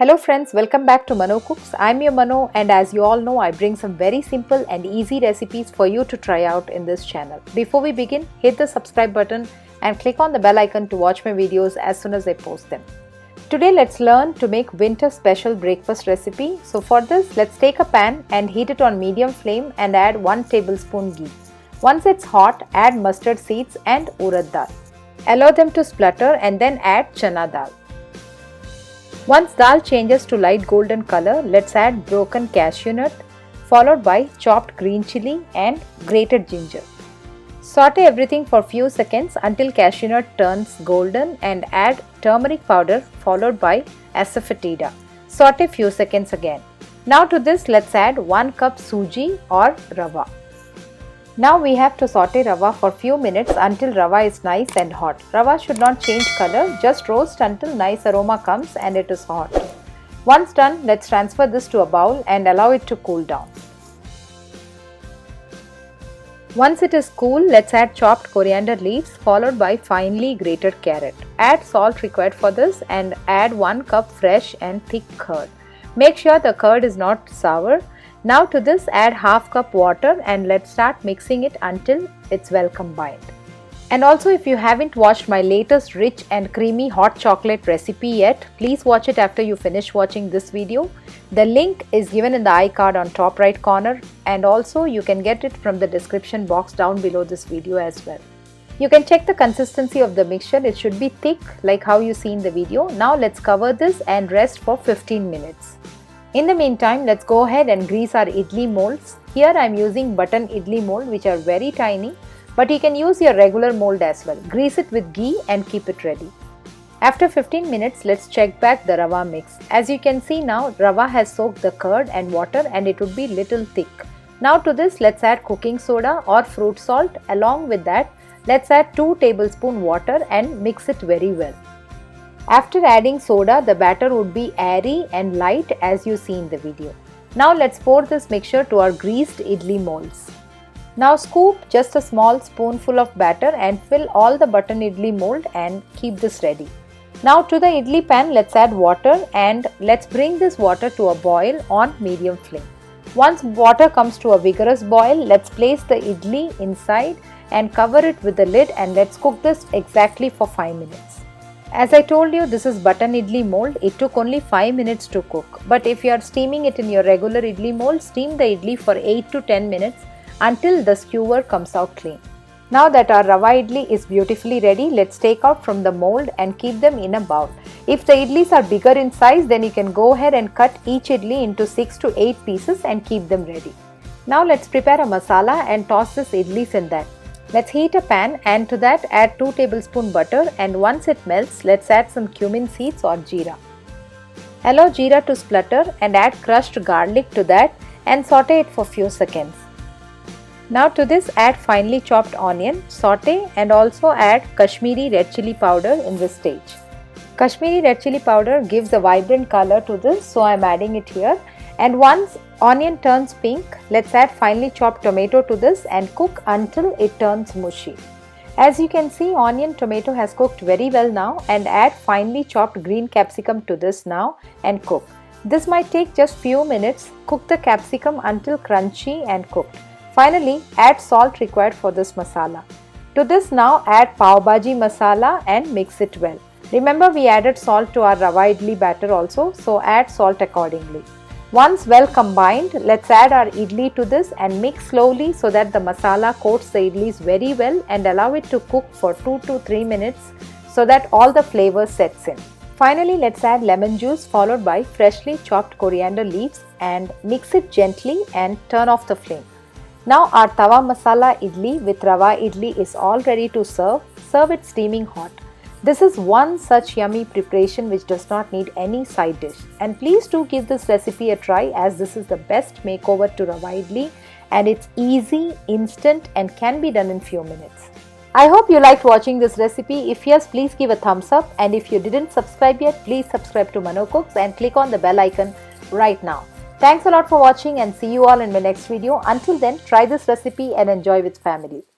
Hello friends, welcome back to MANOCOOKS. I'm your Mano, and as you all know, I bring some very simple and easy recipes for you to try out in this channel. Before we begin, hit the subscribe button and click on the bell icon to watch my videos as soon as I post them. Today let's learn to make winter special breakfast recipe. So for this, let's take a pan and heat it on medium flame and add 1 tablespoon ghee. Once it's hot, add mustard seeds and urad dal. Allow them to splutter and then add chana dal. Once dal changes to light golden color, let's add broken cashew nut followed by chopped green chili and grated ginger. Saute everything for few seconds until cashew nut turns golden and add turmeric powder followed by asafoetida. Saute few seconds again. Now to this let's add 1 cup suji or rava. Now we have to saute rava for few minutes until rava is nice and hot. Rava should not change color, just roast until nice aroma comes and it is hot. Once done, let's transfer this to a bowl and allow it to cool down. Once it is cool, let's add chopped coriander leaves followed by finely grated carrot. Add salt required for this and add 1 cup fresh and thick curd. Make sure the curd is not sour. Now to this add half cup water and let's start mixing it until it's well combined. And also, if you haven't watched my latest rich and creamy hot chocolate recipe yet, please watch it after you finish watching this video. The link is given in the iCard on top right corner, and also you can get it from the description box down below this video as well. You can check the consistency of the mixture. It should be thick like how you see in the video. Now let's cover this and rest for 15 minutes. In the meantime, let's go ahead and grease our idli molds. Here I am using button idli mold, which are very tiny, but you can use your regular mold as well. Grease it with ghee and keep it ready. After 15 minutes, let's check back the rava mix. As you can see now, rava has soaked the curd and water and it would be little thick. Now to this, let's add cooking soda or fruit salt. Along with that, let's add 2 tablespoons water and mix it very well. After adding soda, the batter would be airy and light as you see in the video. Now let's pour this mixture to our greased idli molds. Now scoop just a small spoonful of batter and fill all the button idli mold and keep this ready. Now to the idli pan, let's add water and let's bring this water to a boil on medium flame. Once water comes to a vigorous boil, let's place the idli inside and cover it with the lid and let's cook this exactly for 5 minutes. As I told you, this is button idli mold. It took only 5 minutes to cook. But if you are steaming it in your regular idli mold, steam the idli for 8 to 10 minutes until the skewer comes out clean. Now that our rava idli is beautifully ready, let's take out from the mold and keep them in a bowl. If the idlis are bigger in size, then you can go ahead and cut each idli into 6 to 8 pieces and keep them ready. Now let's prepare a masala and toss this idlis in that. Let's heat a pan and to that add 2 tablespoons butter, and once it melts, let's add some cumin seeds or jeera. Allow jeera to splutter and add crushed garlic to that and saute it for few seconds. Now to this add finely chopped onion, saute and also add Kashmiri red chili powder in this stage. Kashmiri red chili powder gives a vibrant color to this, so I am adding it here. And once onion turns pink, let's add finely chopped tomato to this and cook until it turns mushy. As you can see, onion tomato has cooked very well now, and add finely chopped green capsicum to this now and cook. This might take just few minutes. Cook the capsicum until crunchy and cooked. Finally, add salt required for this masala. To this now add pav bhaji masala and mix it well. Remember, we added salt to our rava idli batter also, so add salt accordingly. Once well combined, let's add our idli to this and mix slowly so that the masala coats the idlis very well and allow it to cook for 2 to 3 minutes so that all the flavor sets in. Finally, let's add lemon juice followed by freshly chopped coriander leaves and mix it gently and turn off the flame. Now our tawa masala idli with rava idli is all ready to serve. Serve it steaming hot. This is one such yummy preparation which does not need any side dish. And please do give this recipe a try, as this is the best makeover to rava idli and it's easy, instant and can be done in few minutes. I hope you liked watching this recipe. If yes, please give a thumbs up, and if you didn't subscribe yet, please subscribe to MANOCOOKS and click on the bell icon right now. Thanks a lot for watching and see you all in my next video. Until then, try this recipe and enjoy with family.